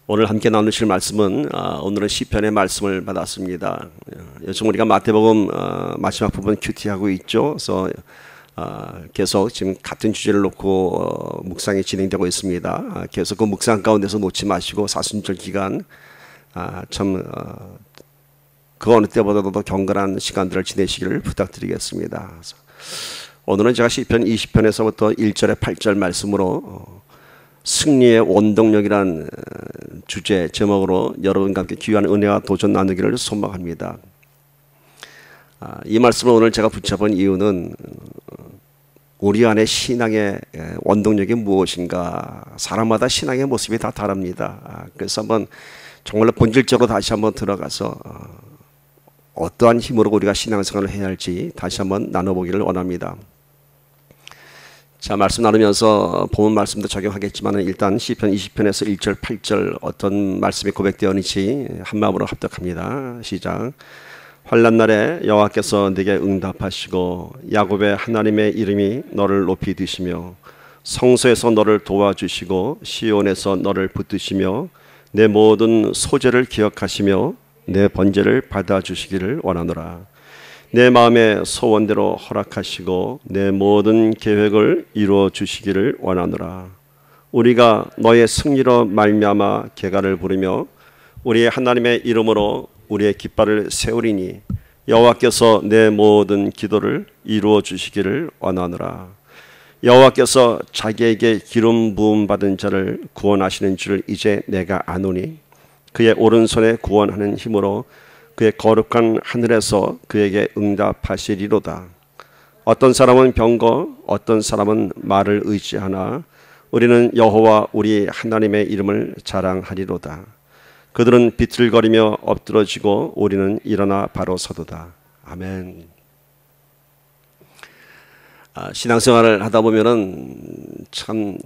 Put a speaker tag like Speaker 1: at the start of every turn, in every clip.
Speaker 1: 오늘 함께 나누실 말씀은 오늘은 시편의 말씀을 받았습니다. 요즘 우리가 마태복음 마지막 부분 큐티하고 있죠. 그래서 계속 지금 같은 주제를 놓고 묵상이 진행되고 있습니다. 계속 그 묵상 가운데서 놓지 마시고 사순절 기간 그 어느 때보다도 더 경건한 시간들을 지내시기를 부탁드리겠습니다. 오늘은 제가 시편 20편에서부터 1절에 8절 말씀으로 승리의 원동력이란 주제 제목으로 여러분과 함께 귀한 은혜와 도전 나누기를 소망합니다. 이 말씀을 오늘 제가 붙잡은 이유는 우리 안에 신앙의 원동력이 무엇인가, 사람마다 신앙의 모습이 다 다릅니다. 그래서 한번 정말로 본질적으로 다시 한번 들어가서 어떠한 힘으로 우리가 신앙생활을 해야 할지 다시 한번 나눠보기를 원합니다. 자, 말씀 나누면서 본문 말씀도 적용하겠지만 일단 시편 20편에서 1절 8절 어떤 말씀이 고백되었는지 한마음으로 합독합니다. 시작. 환난 날에 여호와께서 네게 응답하시고 야곱의 하나님의 이름이 너를 높이 드시며 성소에서 너를 도와주시고 시온에서 너를 붙드시며 내 모든 소재를 기억하시며 내 번제를 받아주시기를 원하노라. 내 마음의 소원대로 허락하시고 내 모든 계획을 이루어 주시기를 원하노라. 우리가 너의 승리로 말미암아 계가를 부르며 우리의 하나님의 이름으로 우리의 깃발을 세우리니 여호와께서 내 모든 기도를 이루어 주시기를 원하노라. 여호와께서 자기에게 기름 부음 받은 자를 구원하시는 줄 이제 내가 아노니 그의 오른손에 구원하는 힘으로 그의 거룩한 하늘에서 그에게 응답하시리로다. 어떤 사람은 병거, 어떤 사람은 말을 의지하나 우리는 여호와 우리 하나님의 이름을 자랑하리로다. 그들은 비틀거리며 엎드러지고 우리는 일어나 바로 서도다. 아멘. 신앙생활을 하다 보면은 참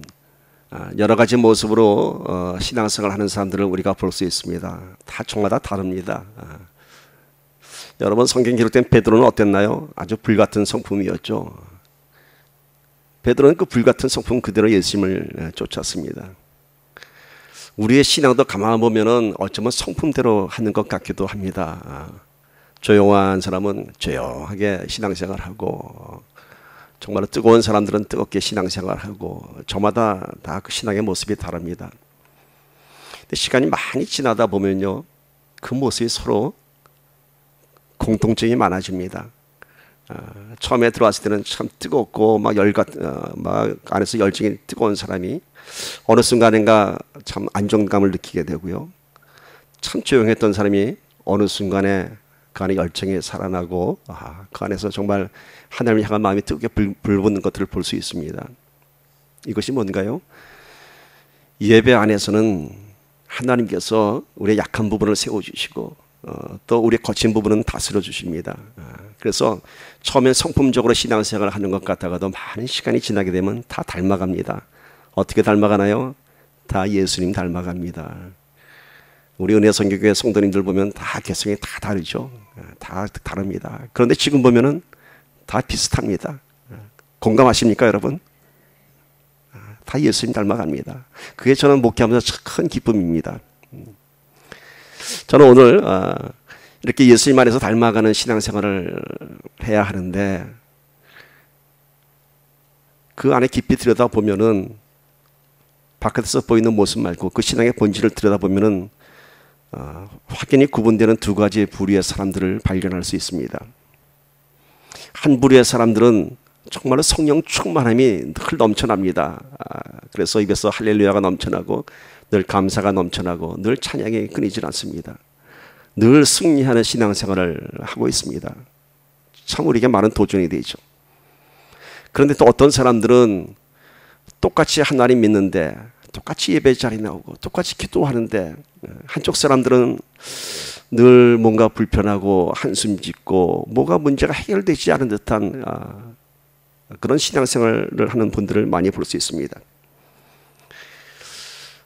Speaker 1: 여러 가지 모습으로 신앙생활을 하는 사람들을 우리가 볼 수 있습니다. 다 종마다 다릅니다. 여러분, 성경 기록된 베드로는 어땠나요? 아주 불같은 성품이었죠. 베드로는 그 불같은 성품 그대로 예수님을 쫓았습니다. 우리의 신앙도 가만 보면은 어쩌면 성품대로 하는 것 같기도 합니다. 조용한 사람은 조용하게 신앙생활하고 정말 뜨거운 사람들은 뜨겁게 신앙생활하고 저마다 다 그 신앙의 모습이 다릅니다. 근데 시간이 많이 지나다 보면요, 그 모습이 서로 공통점이 많아집니다. 처음에 들어왔을 때는 참 뜨겁고 막 안에서 열정이 뜨거운 사람이 어느 순간인가 참 안정감을 느끼게 되고요. 참 조용했던 사람이 어느 순간에 그 안에 열정이 살아나고 그 안에서 정말 하나님을 향한 마음이 뜨겁게 불붙는 것들을 볼 수 있습니다. 이것이 뭔가요? 예배 안에서는 하나님께서 우리의 약한 부분을 세워주시고 또 우리의 거친 부분은 다스려 주십니다. 그래서 처음엔 성품적으로 신앙생활을 하는 것 같다가도 많은 시간이 지나게 되면 다 닮아갑니다. 어떻게 닮아가나요? 다 예수님 닮아갑니다. 우리 은혜선교교회 성도님들 보면 다 개성이 다 다르죠. 다 다릅니다. 그런데 지금 보면은 다 비슷합니다. 공감하십니까, 여러분? 다 예수님 닮아갑니다. 그게 저는 목회하면서 큰 기쁨입니다. 저는 오늘 이렇게 예수님 안에서 닮아가는 신앙생활을 해야 하는데 그 안에 깊이 들여다보면은 바깥에서 보이는 모습 말고 그 신앙의 본질을 들여다보면은 확연히 구분되는 두 가지 부류의 사람들을 발견할 수 있습니다. 한 부류의 사람들은 정말로 성령 충만함이 늘 넘쳐납니다. 그래서 입에서 할렐루야가 넘쳐나고 늘 감사가 넘쳐나고 늘 찬양이 끊이질 않습니다. 늘 승리하는 신앙생활을 하고 있습니다. 참 우리에게 많은 도전이 되죠. 그런데 또 어떤 사람들은 똑같이 하나님 믿는데 똑같이 예배 자리 나오고 똑같이 기도하는데 한쪽 사람들은 늘 뭔가 불편하고 한숨 짓고 뭐가 문제가 해결되지 않은 듯한 그런 신앙생활을 하는 분들을 많이 볼 수 있습니다.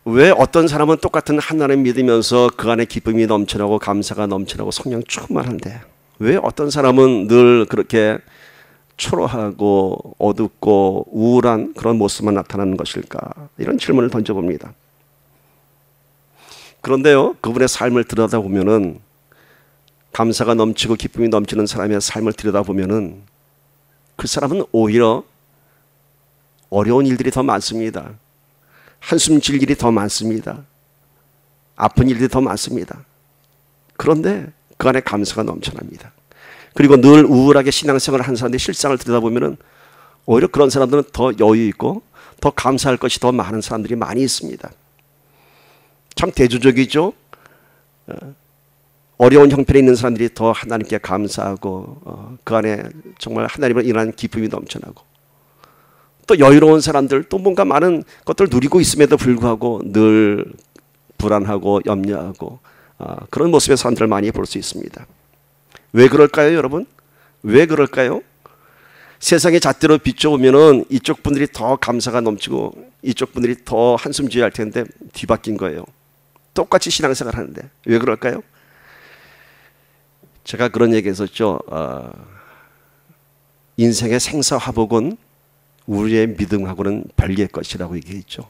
Speaker 1: 왜 어떤 사람은 똑같은 하나님 믿으면서 그 안에 기쁨이 넘쳐나고 감사가 넘쳐나고 성령 충만한데 왜 어떤 사람은 늘 그렇게 초라하고 어둡고 우울한 그런 모습만 나타나는 것일까? 이런 질문을 던져봅니다. 그런데요, 그분의 삶을 들여다보면은, 감사가 넘치고 기쁨이 넘치는 사람의 삶을 들여다보면은 그 사람은 오히려 어려운 일들이 더 많습니다. 한숨 질 일이 더 많습니다. 아픈 일들이 더 많습니다. 그런데 그 안에 감사가 넘쳐납니다. 그리고 늘 우울하게 신앙생활을 하는 사람들의 실상을 들여다보면은 오히려 그런 사람들은 더 여유 있고 더 감사할 것이 더 많은 사람들이 많이 있습니다. 참 대조적이죠. 어려운 형편에 있는 사람들이 더 하나님께 감사하고 그 안에 정말 하나님을 인한 기쁨이 넘쳐나고, 또 여유로운 사람들, 또 뭔가 많은 것들을 누리고 있음에도 불구하고 늘 불안하고 염려하고 그런 모습의 사람들을 많이 볼 수 있습니다. 왜 그럴까요, 여러분? 왜 그럴까요? 세상의 잣대로 비춰보면은 이쪽 분들이 더 감사가 넘치고 이쪽 분들이 더 한숨 지어야 할 텐데 뒤바뀐 거예요. 똑같이 신앙생활 하는데 왜 그럴까요? 제가 그런 얘기 했었죠. 인생의 생사화복은 우리의 믿음하고는 별개의 것이라고 얘기했죠.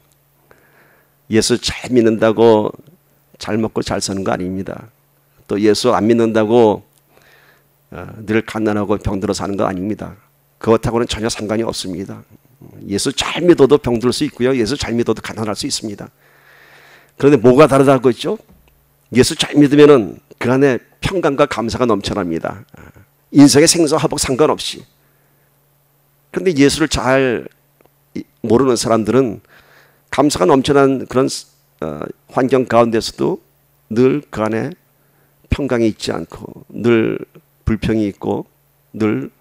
Speaker 1: 예수 잘 믿는다고 잘 먹고 잘 사는 거 아닙니다. 또 예수 안 믿는다고 늘 갓난하고 병들어 사는 거 아닙니다. 그것하고는 전혀 상관이 없습니다. 예수 잘 믿어도 병들 수 있고요. 예수 잘 믿어도 가난할 수 있습니다. 그런데 뭐가 다르다고 했죠? 예수 잘 믿으면은 그 안에 평강과 감사가 넘쳐납니다. 인생의 생사화복 상관없이. 그런데 예수를 잘 모르는 사람들은 감사가 넘쳐난 그런 환경 가운데서도 늘 그 안에 평강이 있지 않고 늘 불평이 있고 늘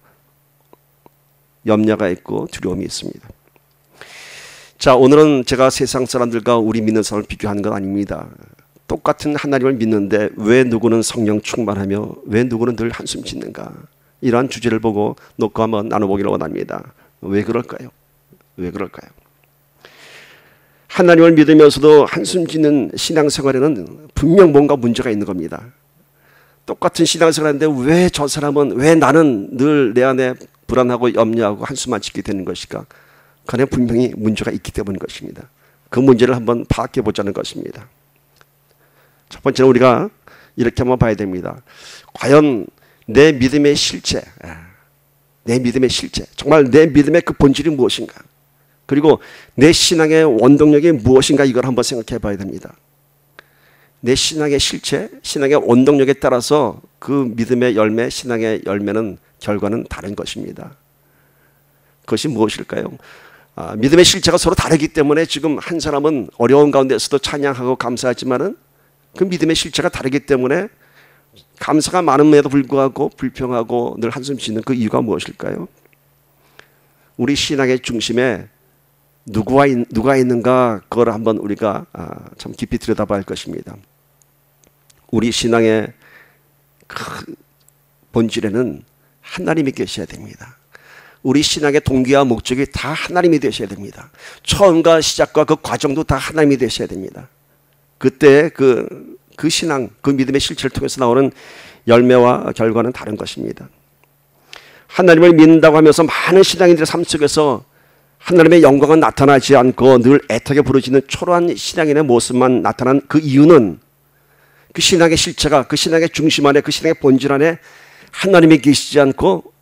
Speaker 1: 염려가 있고 두려움이 있습니다. 자, 오늘은 제가 세상 사람들과 우리 믿는 사람을 비교하는 건 아닙니다. 똑같은 하나님을 믿는데 왜 누구는 성령 충만하며 왜 누구는 늘 한숨 짓는가, 이러한 주제를 보고 놓고 한번 나눠보기를 원합니다. 왜 그럴까요? 왜 그럴까요? 하나님을 믿으면서도 한숨 짓는 신앙생활에는 분명 뭔가 문제가 있는 겁니다. 똑같은 신앙생활인데 왜 저 사람은, 왜 나는 늘 내 안에 불안하고 염려하고 한숨만 짓게 되는 것일까? 그 안에 분명히 문제가 있기 때문인 것입니다. 그 문제를 한번 파악해 보자는 것입니다. 첫 번째는 우리가 이렇게 한번 봐야 됩니다. 과연 내 믿음의 실체, 내 믿음의 실체, 정말 내 믿음의 그 본질이 무엇인가, 그리고 내 신앙의 원동력이 무엇인가, 이걸 한번 생각해 봐야 됩니다. 내 신앙의 실체, 신앙의 원동력에 따라서 그 믿음의 열매, 신앙의 열매는 결과는 다른 것입니다. 그것이 무엇일까요? 믿음의 실체가 서로 다르기 때문에 지금 한 사람은 어려운 가운데서도 찬양하고 감사하지만은 그 믿음의 실체가 다르기 때문에 감사가 많음에도 불구하고 불평하고 늘 한숨 쉬는 그 이유가 무엇일까요? 우리 신앙의 중심에 누가 있는가, 그걸 한번 우리가 참 깊이 들여다봐야 할 것입니다. 우리 신앙의 그 본질에는 하나님이 계셔야 됩니다. 우리 신앙의 동기와 목적이 다 하나님이 되셔야 됩니다. 처음과 시작과 그 과정도 다 하나님이 되셔야 됩니다. 그때 그 신앙, 그 믿음의 실체를 통해서 나오는 열매와 결과는 다른 것입니다. 하나님을 믿는다고 하면서 많은 신앙인들의 삶 속에서 하나님의 영광은 나타나지 않고 늘 애타게 부르짖는 초라한 신앙인의 모습만 나타난 그 이유는 그 신앙의 실체가, 그 신앙의 중심 안에, 그 신앙의 본질 안에 하나님이 계시지 않고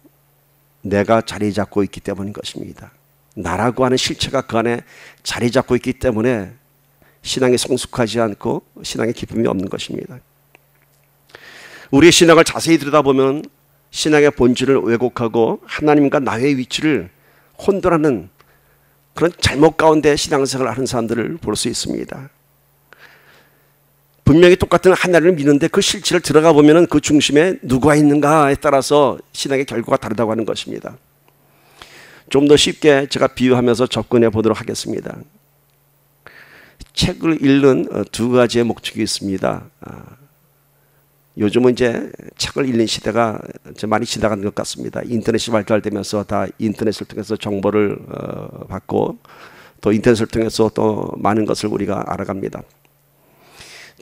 Speaker 1: 내가 자리 잡고 있기 때문인 것입니다. 나라고 하는 실체가 그 안에 자리 잡고 있기 때문에 신앙이 성숙하지 않고 신앙의 기쁨이 없는 것입니다. 우리의 신앙을 자세히 들여다보면 신앙의 본질을 왜곡하고 하나님과 나의 위치를 혼돈하는 그런 잘못 가운데 신앙생활을 하는 사람들을 볼 수 있습니다. 분명히 똑같은 하나님을 믿는데 그 실체를 들어가 보면 그 중심에 누가 있는가에 따라서 신앙의 결과가 다르다고 하는 것입니다. 좀 더 쉽게 제가 비유하면서 접근해 보도록 하겠습니다. 책을 읽는 두 가지의 목적이 있습니다. 요즘은 이제 책을 읽는 시대가 많이 지나가는 것 같습니다. 인터넷이 발달되면서 다 인터넷을 통해서 정보를 받고 또 인터넷을 통해서 또 많은 것을 우리가 알아갑니다.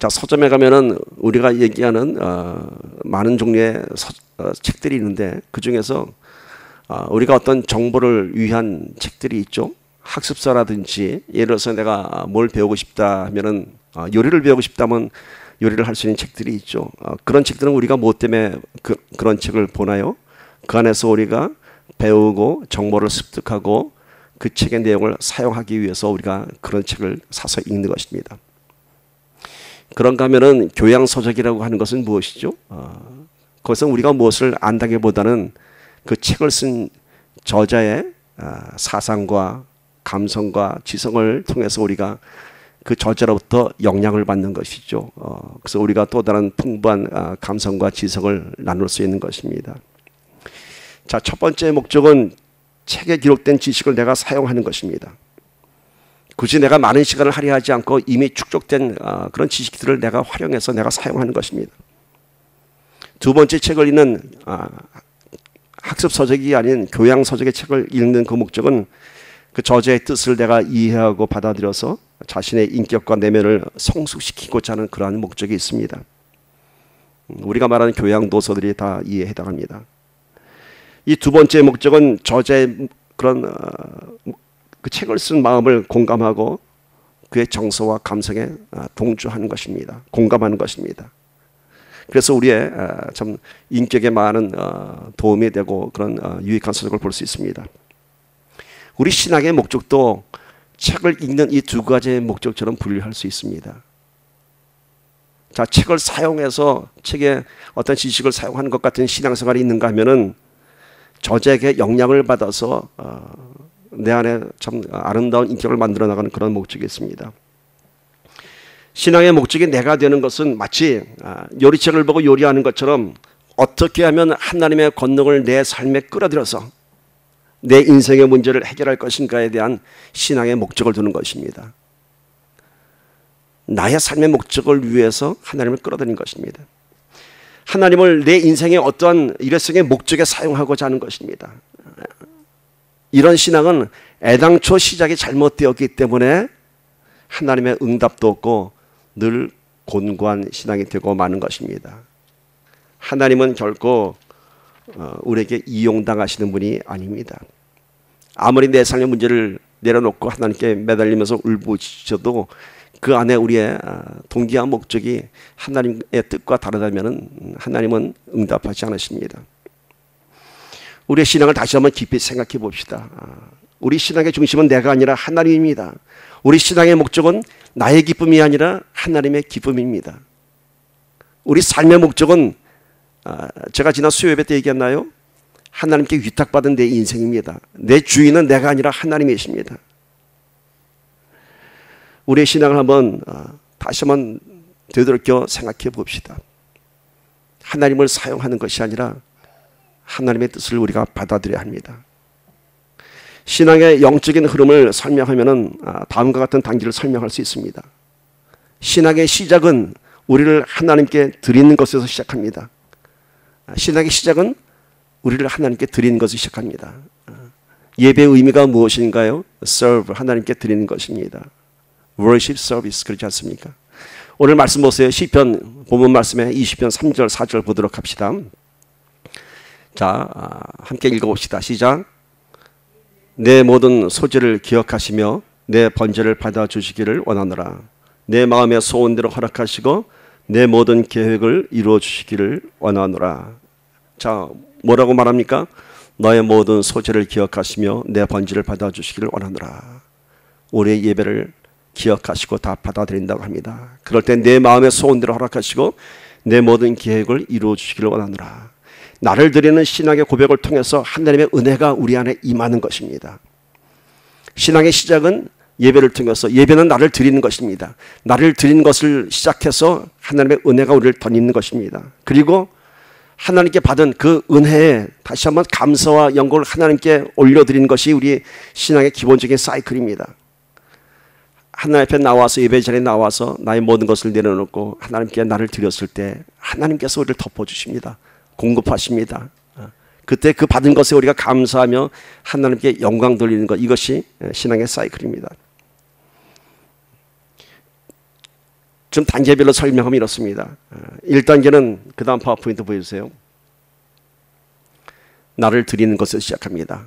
Speaker 1: 자, 서점에 가면은 우리가 얘기하는 많은 종류의 책들이 있는데 그 중에서 우리가 어떤 정보를 위한 책들이 있죠. 학습서라든지, 예를 들어서 내가 뭘 배우고 싶다 하면은 요리를 배우고 싶다면 요리를 할 수 있는 책들이 있죠. 그런 책들은 우리가 뭐 때문에 그런 책을 보나요? 그 안에서 우리가 배우고 정보를 습득하고 그 책의 내용을 사용하기 위해서 우리가 그런 책을 사서 읽는 것입니다. 그런가 하면은 교양서적이라고 하는 것은 무엇이죠? 그것은 우리가 무엇을 안다기보다는 그 책을 쓴 저자의 사상과 감성과 지성을 통해서 우리가 그 저자로부터 영향을 받는 것이죠. 그래서 우리가 또 다른 풍부한 감성과 지성을 나눌 수 있는 것입니다. 자, 첫 번째 목적은 책에 기록된 지식을 내가 사용하는 것입니다. 굳이 내가 많은 시간을 할애하지 않고 이미 축적된 그런 지식들을 내가 활용해서 내가 사용하는 것입니다. 두 번째 책을 읽는 학습 서적이 아닌 교양 서적의 책을 읽는 그 목적은 그 저자의 뜻을 내가 이해하고 받아들여서 자신의 인격과 내면을 성숙시키고자 하는 그러한 목적이 있습니다. 우리가 말하는 교양 도서들이 다 이에 해당합니다. 이 두 번째 목적은 저자의 그런 그 책을 쓴 마음을 공감하고 그의 정서와 감성에 동조하는 것입니다. 공감하는 것입니다. 그래서 우리의 참 인격에 많은 도움이 되고 그런 유익한 서적을 볼 수 있습니다. 우리 신학의 목적도 책을 읽는 이 두 가지의 목적처럼 분류할 수 있습니다. 자, 책을 사용해서 책에 어떤 지식을 사용하는 것 같은 신앙생활이 있는가 하면은 저자에게 영향을 받아서 내 안에 참 아름다운 인격을 만들어 나가는 그런 목적이 있습니다. 신앙의 목적이 내가 되는 것은 마치 요리책을 보고 요리하는 것처럼 어떻게 하면 하나님의 권능을 내 삶에 끌어들여서 내 인생의 문제를 해결할 것인가에 대한 신앙의 목적을 두는 것입니다. 나의 삶의 목적을 위해서 하나님을 끌어들이는 것입니다. 하나님을 내 인생의 어떠한 일회성의 목적에 사용하고자 하는 것입니다. 이런 신앙은 애당초 시작이 잘못되었기 때문에 하나님의 응답도 없고 늘 곤고한 신앙이 되고 마는 것입니다. 하나님은 결코 우리에게 이용당하시는 분이 아닙니다. 아무리 내 삶의 문제를 내려놓고 하나님께 매달리면서 울부짖어도 그 안에 우리의 동기와 목적이 하나님의 뜻과 다르다면 하나님은 응답하지 않으십니다. 우리의 신앙을 다시 한번 깊이 생각해 봅시다. 우리 신앙의 중심은 내가 아니라 하나님입니다. 우리 신앙의 목적은 나의 기쁨이 아니라 하나님의 기쁨입니다. 우리 삶의 목적은 제가 지난 수요예배 때 얘기했나요? 하나님께 위탁받은 내 인생입니다. 내 주인은 내가 아니라 하나님이십니다. 우리의 신앙을 한번 다시 한번 되돌이켜 생각해 봅시다. 하나님을 사용하는 것이 아니라 하나님의 뜻을 우리가 받아들여야 합니다. 신앙의 영적인 흐름을 설명하면 다음과 같은 단계를 설명할 수 있습니다. 신앙의 시작은 우리를 하나님께 드리는 것에서 시작합니다. 신앙의 시작은 우리를 하나님께 드리는 것을 시작합니다. 예배의 의미가 무엇인가요? serve, 하나님께 드리는 것입니다. worship service, 그렇지 않습니까? 오늘 말씀 보세요. 시편 본문 말씀에 20편 3절 4절 보도록 합시다. 자, 함께 읽어봅시다. 시작. 내 모든 소재를 기억하시며 내 번제를 받아주시기를 원하노라. 내 마음의 소원대로 허락하시고 내 모든 계획을 이루어 주시기를 원하노라. 자, 뭐라고 말합니까? 너의 모든 소재를 기억하시며 내 번제를 받아주시기를 원하노라. 우리의 예배를 기억하시고 다 받아들인다고 합니다. 그럴 때 내 마음의 소원대로 허락하시고 내 모든 계획을 이루어 주시기를 원하노라. 나를 드리는 신앙의 고백을 통해서 하나님의 은혜가 우리 안에 임하는 것입니다. 신앙의 시작은 예배를 통해서, 예배는 나를 드리는 것입니다. 나를 드리는 것을 시작해서 하나님의 은혜가 우리를 덧입는 것입니다. 그리고 하나님께 받은 그 은혜에 다시 한번 감사와 영광을 하나님께 올려드리는 것이 우리 신앙의 기본적인 사이클입니다. 하나님 앞에 나와서, 예배 자리에 나와서 나의 모든 것을 내려놓고 하나님께 나를 드렸을 때 하나님께서 우리를 덮어주십니다. 공급하십니다. 그때 그 받은 것에 우리가 감사하며 하나님께 영광 돌리는 것, 이것이 신앙의 사이클입니다. 좀 단계별로 설명하면 이렇습니다. 1단계는 그 다음 파워포인트 보여주세요. 나를 드리는 것을 시작합니다.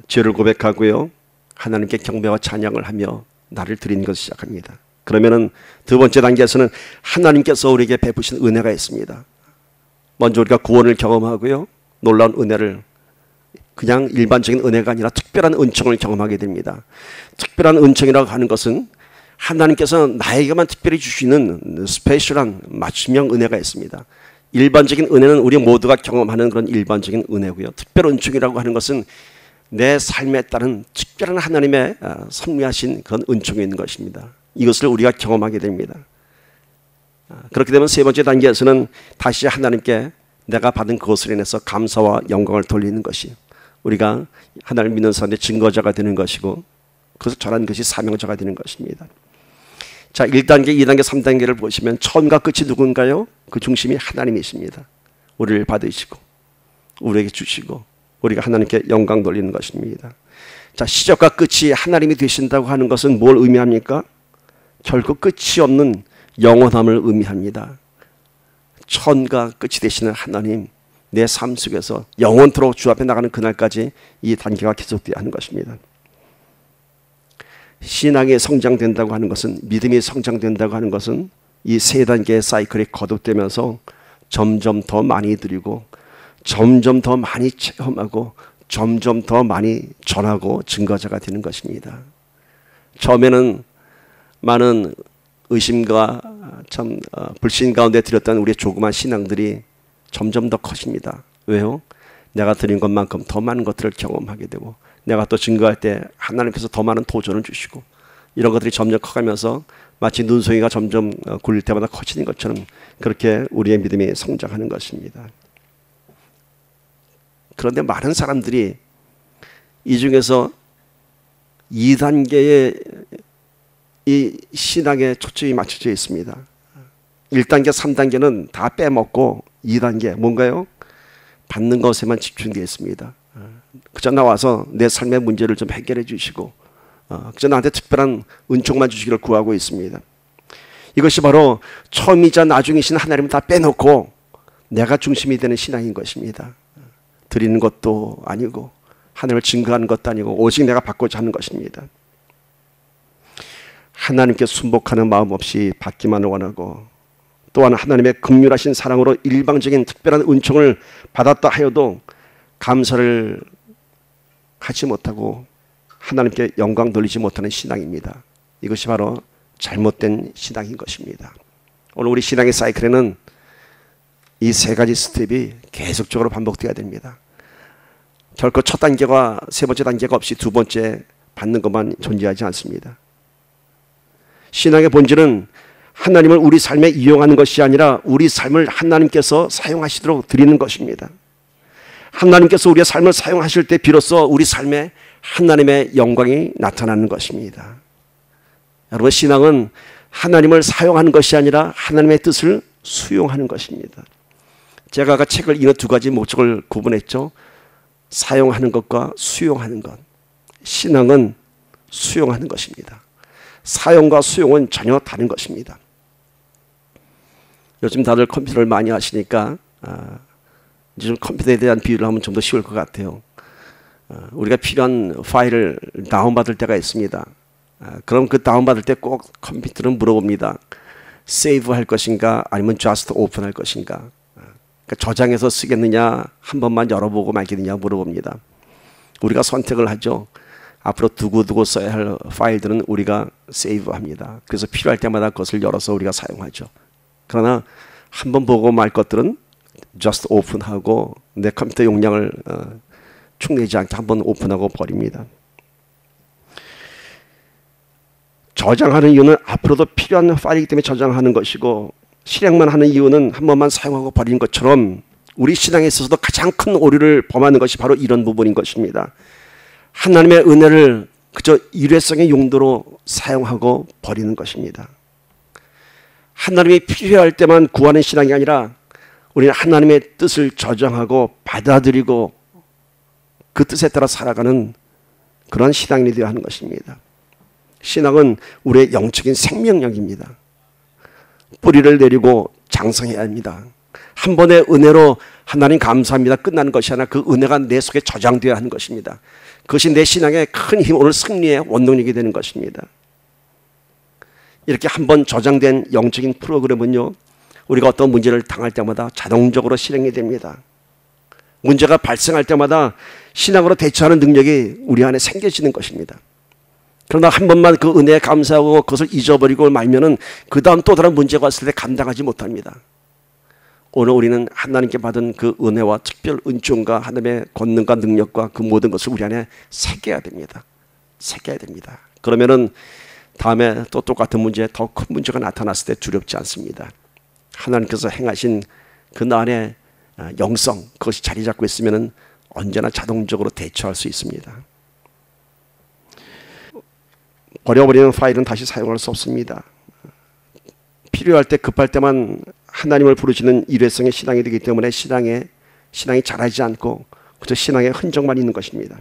Speaker 1: 죄를 고백하고요, 하나님께 경배와 찬양을 하며 나를 드리는 것을 시작합니다. 그러면은 두 번째 단계에서는 하나님께서 우리에게 베푸신 은혜가 있습니다. 먼저 우리가 구원을 경험하고요, 놀라운 은혜를, 그냥 일반적인 은혜가 아니라 특별한 은총을 경험하게 됩니다. 특별한 은총이라고 하는 것은 하나님께서 나에게만 특별히 주시는 스페셜한 맞춤형 은혜가 있습니다. 일반적인 은혜는 우리 모두가 경험하는 그런 일반적인 은혜고요, 특별 은총이라고 하는 것은 내 삶에 따른 특별한 하나님의 섭리하신 그런 은총이 있는 것입니다. 이것을 우리가 경험하게 됩니다. 그렇게 되면 세 번째 단계에서는 다시 하나님께 내가 받은 그것을 인해서 감사와 영광을 돌리는 것이 우리가 하나님을 믿는 사람의 증거자가 되는 것이고, 그것을 전하는 것이 사명자가 되는 것입니다. 자, 1단계, 2단계, 3단계를 보시면 처음과 끝이 누군가요? 그 중심이 하나님이십니다. 우리를 받으시고 우리에게 주시고 우리가 하나님께 영광 돌리는 것입니다. 자, 시작과 끝이 하나님이 되신다고 하는 것은 뭘 의미합니까? 결코 끝이 없는 영원함을 의미합니다. 처음과 끝이 되시는 하나님, 내 삶 속에서 영원토록 주 앞에 나가는 그날까지 이 단계가 계속되어야 하는 것입니다. 신앙이 성장된다고 하는 것은, 믿음이 성장된다고 하는 것은 이 세 단계의 사이클이 거듭되면서 점점 더 많이 드리고 점점 더 많이 체험하고 점점 더 많이 전하고 증거자가 되는 것입니다. 처음에는 많은 의심과 참 불신 가운데 드렸던 우리의 조그만 신앙들이 점점 더 커집니다. 왜요? 내가 드린 것만큼 더 많은 것들을 경험하게 되고, 내가 또 증거할 때 하나님께서 더 많은 도전을 주시고, 이런 것들이 점점 커가면서 마치 눈송이가 점점 굴릴 때마다 커지는 것처럼 그렇게 우리의 믿음이 성장하는 것입니다. 그런데 많은 사람들이 이 중에서 2단계의 이 신앙에 초점이 맞춰져 있습니다. 1단계, 3단계는 다 빼먹고 2단계 뭔가요? 받는 것에만 집중되어 있습니다. 그저 나와서 내 삶의 문제를 좀 해결해 주시고, 그저 나한테 특별한 은총만 주시기를 구하고 있습니다. 이것이 바로 처음이자 나중이신 하나님을 다 빼놓고 내가 중심이 되는 신앙인 것입니다. 드리는 것도 아니고 하나님을 증거하는 것도 아니고 오직 내가 받고자 하는 것입니다. 하나님께 순복하는 마음 없이 받기만 원하고, 또한 하나님의 긍휼하신 사랑으로 일방적인 특별한 은총을 받았다 하여도 감사를 하지 못하고 하나님께 영광 돌리지 못하는 신앙입니다. 이것이 바로 잘못된 신앙인 것입니다. 오늘 우리 신앙의 사이클에는 이 세 가지 스텝이 계속적으로 반복되어야 됩니다. 결코 첫 단계와 세 번째 단계가 없이 두 번째 받는 것만 존재하지 않습니다. 신앙의 본질은 하나님을 우리 삶에 이용하는 것이 아니라 우리 삶을 하나님께서 사용하시도록 드리는 것입니다. 하나님께서 우리의 삶을 사용하실 때 비로소 우리 삶에 하나님의 영광이 나타나는 것입니다. 여러분, 신앙은 하나님을 사용하는 것이 아니라 하나님의 뜻을 수용하는 것입니다. 제가 아까 책을 이어 두 가지 목적을 구분했죠. 사용하는 것과 수용하는 것. 신앙은 수용하는 것입니다. 사용과 수용은 전혀 다른 것입니다. 요즘 다들 컴퓨터를 많이 하시니까 이제 좀 컴퓨터에 대한 비유를 하면 좀 더 쉬울 것 같아요. 우리가 필요한 파일을 다운받을 때가 있습니다. 그럼 그 다운받을 때 꼭 컴퓨터는 물어봅니다. 세이브 할 것인가 아니면 just open 할 것인가. 그러니까 저장해서 쓰겠느냐, 한 번만 열어보고 말겠느냐 물어봅니다. 우리가 선택을 하죠. 앞으로 두고 써야 할 파일들은 우리가 세이브합니다. 그래서 필요할 때마다 그것을 열어서 우리가 사용하죠. 그러나 한 번 보고 말 것들은 just open하고 내 컴퓨터 용량을 축내지 않게 한번 오픈하고 버립니다. 저장하는 이유는 앞으로도 필요한 파일이기 때문에 저장하는 것이고, 실행만 하는 이유는 한 번만 사용하고 버리는 것처럼 우리 신앙에 있어서도 가장 큰 오류를 범하는 것이 바로 이런 부분인 것입니다. 하나님의 은혜를 그저 일회성의 용도로 사용하고 버리는 것입니다. 하나님이 필요할 때만 구하는 신앙이 아니라 우리는 하나님의 뜻을 저장하고 받아들이고 그 뜻에 따라 살아가는 그런 신앙인이 되어야 하는 것입니다. 신앙은 우리의 영적인 생명력입니다. 뿌리를 내리고 장성해야 합니다. 한 번의 은혜로 하나님 감사합니다 끝나는 것이 아니라 그 은혜가 내 속에 저장되어야 하는 것입니다. 그것이 내 신앙의 큰 힘, 오늘 승리의 원동력이 되는 것입니다. 이렇게 한번 저장된 영적인 프로그램은요, 우리가 어떤 문제를 당할 때마다 자동적으로 실행이 됩니다. 문제가 발생할 때마다 신앙으로 대처하는 능력이 우리 안에 생겨지는 것입니다. 그러나 한 번만 그 은혜에 감사하고 그것을 잊어버리고 말면은 그 다음 또 다른 문제가 왔을 때 감당하지 못합니다. 오늘 우리는 하나님께 받은 그 은혜와 특별 은총과 하나님의 권능과 능력과 그 모든 것을 우리 안에 새겨야 됩니다. 새겨야 됩니다. 그러면은 다음에 또 똑같은 문제, 더 큰 문제가 나타났을 때 두렵지 않습니다. 하나님께서 행하신 그 나의 영성, 그것이 자리 잡고 있으면은 언제나 자동적으로 대처할 수 있습니다. 버려버리는 파일은 다시 사용할 수 없습니다. 필요할 때 급할 때만 하나님을 부르시는 일회성의 신앙이 되기 때문에 신앙이 자라지 않고 그저 신앙의 흔적만 있는 것입니다.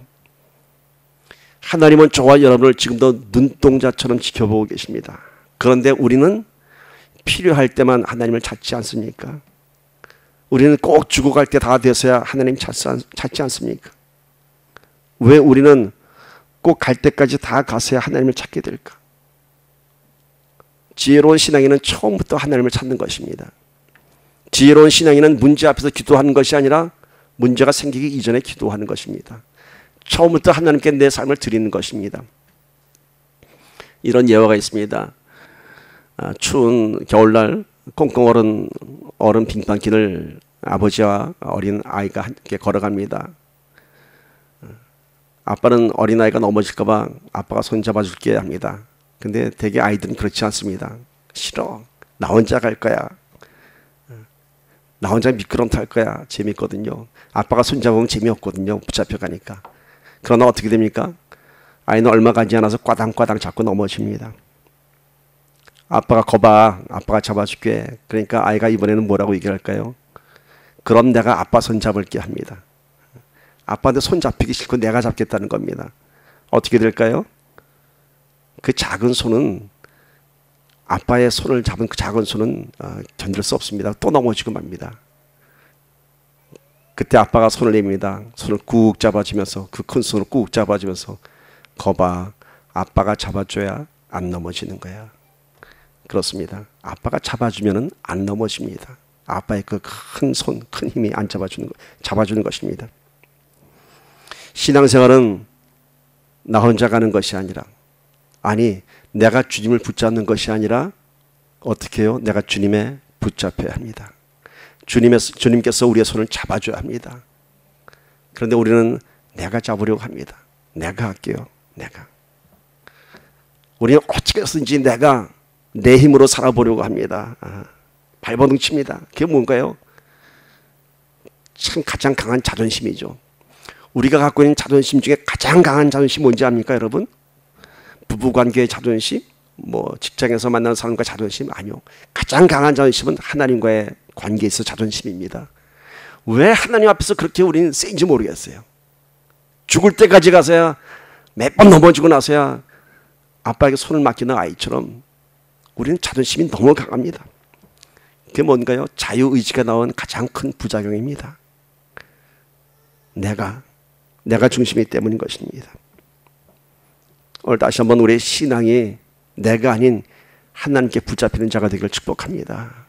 Speaker 1: 하나님은 저와 여러분을 지금도 눈동자처럼 지켜보고 계십니다. 그런데 우리는 필요할 때만 하나님을 찾지 않습니까? 우리는 꼭 죽어갈 때 다 돼서야 하나님 찾지 않습니까? 왜 우리는 꼭 갈 때까지 다 가서야 하나님을 찾게 될까? 지혜로운 신앙인은 처음부터 하나님을 찾는 것입니다. 지혜로운 신앙인은 문제 앞에서 기도하는 것이 아니라 문제가 생기기 이전에 기도하는 것입니다. 처음부터 하나님께 내 삶을 드리는 것입니다. 이런 예화가 있습니다. 추운 겨울날 꽁꽁 얼은 빙판길을 아버지와 어린 아이가 함께 걸어갑니다. 아빠는 어린아이가 넘어질까 봐 아빠가 손 잡아줄게 합니다. 근데 대개 아이들은 그렇지 않습니다. 싫어. 나 혼자 갈 거야. 나 혼자 미끄럼 탈 거야. 재밌거든요. 아빠가 손 잡으면 재미없거든요. 붙잡혀 가니까. 그러나 어떻게 됩니까? 아이는 얼마 가지 않아서 꽈당꽈당 잡고 넘어집니다. 아빠가 거봐. 아빠가 잡아줄게. 그러니까 아이가 이번에는 뭐라고 얘기할까요? 그럼 내가 아빠 손 잡을게 합니다. 아빠한테 손 잡히기 싫고 내가 잡겠다는 겁니다. 어떻게 될까요? 그 작은 손은 아빠의 손을 잡은 그 작은 손은 견딜 수 없습니다. 또 넘어지고 맙니다. 그때 아빠가 손을 냅니다. 손을 꾹 잡아주면서 그 큰 손을 꾹 잡아주면서 거봐. 아빠가 잡아줘야 안 넘어지는 거야. 그렇습니다. 아빠가 잡아주면은 안 넘어집니다. 아빠의 그 큰 손, 큰 힘이 안 잡아주는 것입니다. 신앙생활은 나 혼자 가는 것이 아니라 내가 주님을 붙잡는 것이 아니라 어떻게 해요? 내가 주님에 붙잡혀야 합니다. 주님께서 우리의 손을 잡아줘야 합니다. 그런데 우리는 내가 잡으려고 합니다. 내가 할게요. 내가. 우리는 어떻게 해서든지 내가 내 힘으로 살아보려고 합니다. 발버둥칩니다. 그게 뭔가요? 참 가장 강한 자존심이죠. 우리가 갖고 있는 자존심 중에 가장 강한 자존심 뭔지 압니까, 여러분? 부부관계의 자존심, 직장에서 만나는 사람과 자존심 아니요. 가장 강한 자존심은 하나님과의 관계에서 자존심입니다. 왜 하나님 앞에서 그렇게 우리는 세인지 모르겠어요. 죽을 때까지 가서야 몇 번 넘어지고 나서야 아빠에게 손을 맡기는 아이처럼 우리는 자존심이 너무 강합니다. 그게 뭔가요? 자유의지가 나온 가장 큰 부작용입니다. 내가 중심이기 때문인 것입니다. 오늘 다시 한번 우리의 신앙이 내가 아닌 하나님께 붙잡히는 자가 되기를 축복합니다.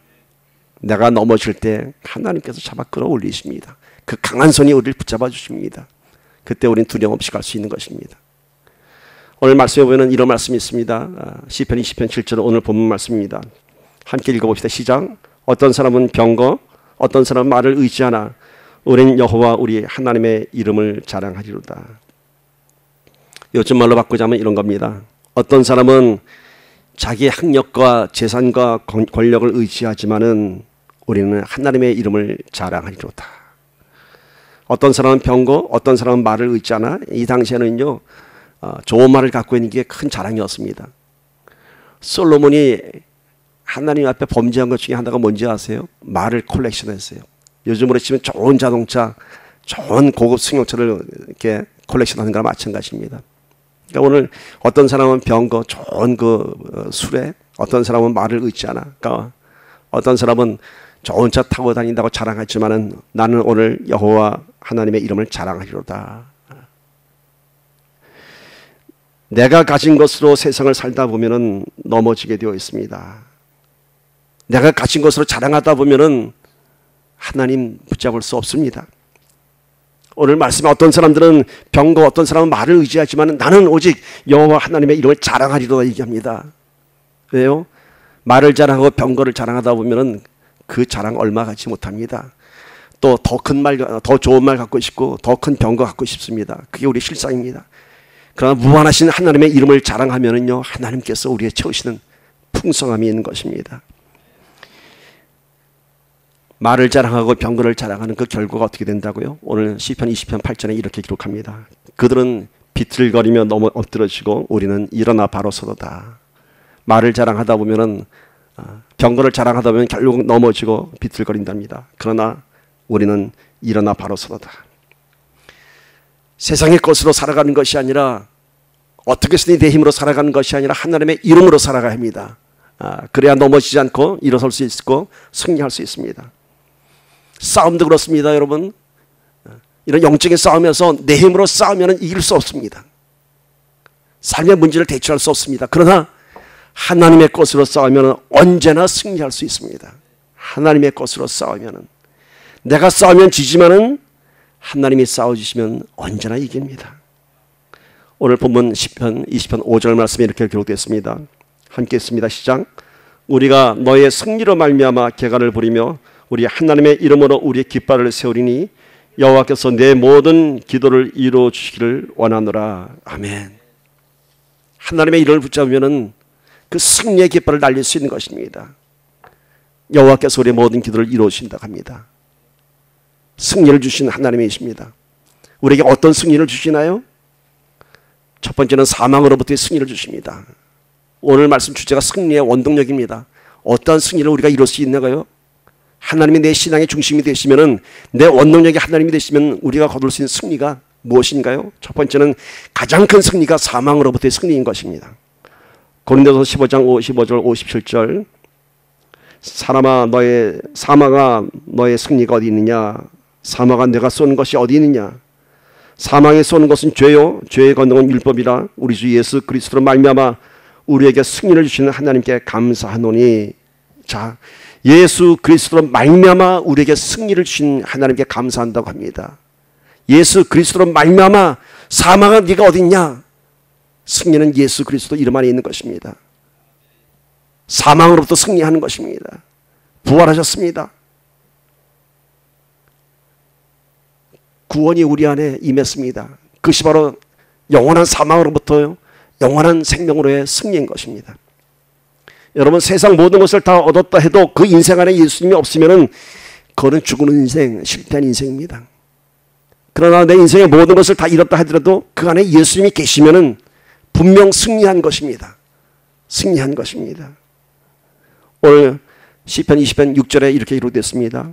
Speaker 1: 내가 넘어질 때 하나님께서 잡아 끌어올리십니다. 그 강한 손이 우리를 붙잡아 주십니다. 그때 우리는 두려움 없이 갈 수 있는 것입니다. 오늘 말씀에 보면 이런 말씀이 있습니다. 시편 20편 7절 오늘 본문 말씀입니다. 함께 읽어봅시다. 시작. 어떤 사람은 병거, 어떤 사람은 말을 의지하나 우리는 여호와 우리 하나님의 이름을 자랑하리로다. 요즘 말로 바꾸자면 이런 겁니다. 어떤 사람은 자기의 학력과 재산과 권력을 의지하지만은 우리는 하나님의 이름을 자랑하리로다. 어떤 사람은 병거, 어떤 사람은 말을 의지하나. 이 당시에는요, 좋은 말을 갖고 있는 게 큰 자랑이었습니다. 솔로몬이 하나님 앞에 범죄한 것 중에 하나가 뭔지 아세요? 말을 콜렉션했어요. 요즘으로 치면 좋은 자동차, 좋은 고급 승용차를 이렇게 콜렉션하는 거랑 마찬가지입니다. 그러니까 오늘 어떤 사람은 병거, 좋은 그 술에, 어떤 사람은 말을 의지하나. 그러니까 어떤 사람은 좋은 차 타고 다닌다고 자랑하지만은 나는 오늘 여호와 하나님의 이름을 자랑하리로다. 내가 가진 것으로 세상을 살다 보면은 넘어지게 되어 있습니다. 내가 가진 것으로 자랑하다 보면은 하나님 붙잡을 수 없습니다. 오늘 말씀에 어떤 사람들은 병거, 어떤 사람은 말을 의지하지만 나는 오직 여호와 하나님의 이름을 자랑하리로다 얘기합니다. 왜요? 말을 자랑하고 병거를 자랑하다 보면은 그 자랑 얼마 가지 못합니다. 또 더 큰 말, 더 좋은 말 갖고 싶고 더 큰 병거 갖고 싶습니다. 그게 우리 실상입니다. 그러나 무한하신 하나님의 이름을 자랑하면은요, 하나님께서 우리의 채우시는 풍성함이 있는 것입니다. 말을 자랑하고 병거를 자랑하는 그 결과가 어떻게 된다고요? 오늘 시편 20편 8절에 이렇게 기록합니다. 그들은 비틀거리며 넘어 엎드러지고 우리는 일어나 바로 서도다. 말을 자랑하다 보면은 병거를 자랑하다 보면 결국 넘어지고 비틀거린답니다. 그러나 우리는 일어나 바로 서도다. 세상의 것으로 살아가는 것이 아니라 어떻게 해서든 내 힘으로 살아가는 것이 아니라 하나님의 이름으로 살아가야 합니다. 그래야 넘어지지 않고 일어설 수 있고 승리할 수 있습니다. 싸움도 그렇습니다, 여러분. 이런 영적인 싸움에서 내 힘으로 싸우면 이길 수 없습니다. 삶의 문제를 대처할 수 없습니다. 그러나 하나님의 것으로 싸우면 언제나 승리할 수 있습니다. 하나님의 것으로 싸우면 내가 싸우면 지지만은 하나님이 싸워주시면 언제나 이깁니다. 오늘 본문 시편 20편 5절 말씀에 이렇게 기록되었습니다. 함께 읽습니다. 시작. 우리가 너의 승리로 말미암아 개간을 부리며 우리 하나님의 이름으로 우리의 깃발을 세우리니 여호와께서 내 모든 기도를 이루어 주시기를 원하노라. 아멘. 하나님의 이름을 붙잡으면은 그 승리의 깃발을 날릴 수 있는 것입니다. 여호와께서 우리의 모든 기도를 이루어 주신다고 합니다. 승리를 주신 하나님이십니다. 우리에게 어떤 승리를 주시나요? 첫 번째는 사망으로부터의 승리를 주십니다. 오늘 말씀 주제가 승리의 원동력입니다. 어떠한 승리를 우리가 이룰 수 있나요? 하나님이 내 신앙의 중심이 되시면은, 내 원동력이 하나님이 되시면 우리가 거둘 수 있는 승리가 무엇인가요? 첫 번째는 가장 큰 승리가 사망으로부터의 승리인 것입니다. 고린도서 15장 55절 57절 사망아 너의 승리가 어디 있느냐? 사망아 내가 쏘는 것이 어디 있느냐? 사망에 쏘는 것은 죄요, 죄의 권능은 율법이라. 우리 주 예수 그리스도로 말미암아 우리에게 승리를 주시는 하나님께 감사하노니. 자, 예수 그리스도로 말미암아 우리에게 승리를 주신 하나님께 감사한다고 합니다. 예수 그리스도로 말미암아 사망아 네가 어디 있냐? 승리는 예수 그리스도 이름 안에 있는 것입니다. 사망으로부터 승리하는 것입니다. 부활하셨습니다. 구원이 우리 안에 임했습니다. 그것이 바로 영원한 사망으로부터 영원한 생명으로의 승리인 것입니다. 여러분, 세상 모든 것을 다 얻었다 해도 그 인생 안에 예수님이 없으면 그거는 죽은 인생, 실패한 인생입니다. 그러나 내 인생의 모든 것을 다 잃었다 하더라도 그 안에 예수님이 계시면 분명 승리한 것입니다. 승리한 것입니다. 오늘 시편 20편 6절에 이렇게 기록됐습니다.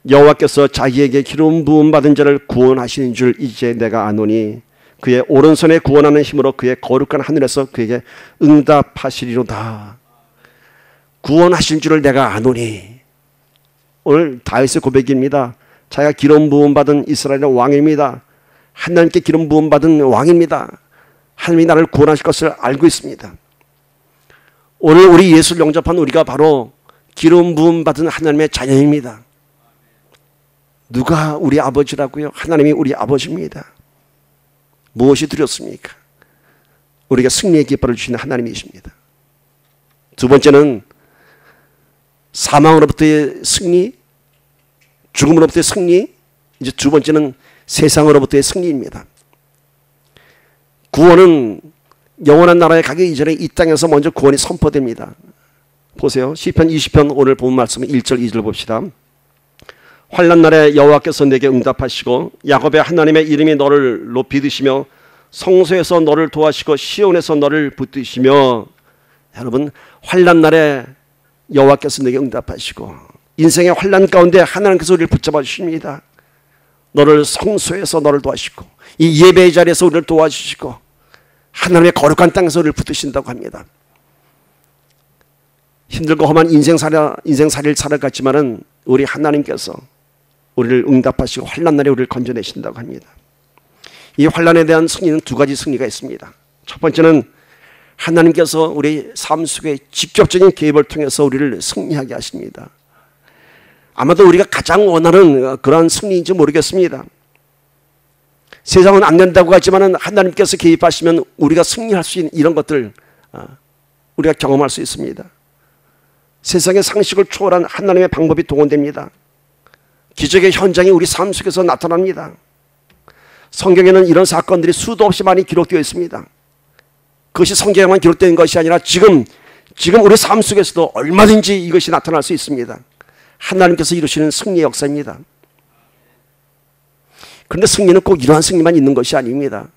Speaker 1: 여호와께서 자기에게 기름 부음 받은 자를 구원하시는 줄 이제 내가 아노니 그의 오른손에 구원하는 힘으로 그의 거룩한 하늘에서 그에게 응답하시리로다. 구원하신 줄을 내가 아노니. 오늘 다윗의 고백입니다. 자기가 기름 부음 받은 이스라엘의 왕입니다. 하나님께 기름 부음 받은 왕입니다. 하나님이 나를 구원하실 것을 알고 있습니다. 오늘 우리 예수를 영접한 우리가 바로 기름 부음 받은 하나님의 자녀입니다. 누가 우리 아버지라고요? 하나님이 우리 아버지입니다. 무엇이 두렵습니까? 우리가 승리의 깃발을 주시는 하나님이십니다. 두 번째는 사망으로부터의 승리, 죽음으로부터의 승리, 이제 두 번째는 세상으로부터의 승리입니다. 구원은 영원한 나라에 가기 이전에 이 땅에서 먼저 구원이 선포됩니다. 보세요. 시편 20편 오늘 본 말씀 1절 2절 봅시다. 환난 날에 여호와께서 내게 응답하시고 야곱의 하나님의 이름이 너를 높이 드시며 성소에서 너를 도와시고 시온에서 너를 붙드시며. 여러분, 환난 날에 여호와께서 내게 응답하시고 인생의 환난 가운데 하나님께서 우리를 붙잡아 주십니다. 너를 성소에서 너를 도와시고 이 예배의 자리에서 우리를 도와주시고 하나님의 거룩한 땅에서 우리를 붙드신다고 합니다. 힘들고 험한 인생살이를 살아갔지만은 우리 하나님께서 우리를 응답하시고 환난 날에 우리를 건져내신다고 합니다. 이 환난에 대한 승리는 두 가지 승리가 있습니다. 첫 번째는 하나님께서 우리 삶 속에 직접적인 개입을 통해서 우리를 승리하게 하십니다. 아마도 우리가 가장 원하는 그러한 승리인지 모르겠습니다. 세상은 안 된다고 하지만 하나님께서 개입하시면 우리가 승리할 수 있는 이런 것들 우리가 경험할 수 있습니다. 세상의 상식을 초월한 하나님의 방법이 동원됩니다. 기적의 현장이 우리 삶 속에서 나타납니다. 성경에는 이런 사건들이 수도 없이 많이 기록되어 있습니다. 그것이 성경에만 기록된 것이 아니라 지금 우리 삶 속에서도 얼마든지 이것이 나타날 수 있습니다. 하나님께서 이루시는 승리의 역사입니다. 그런데 승리는 꼭 이러한 승리만 있는 것이 아닙니다.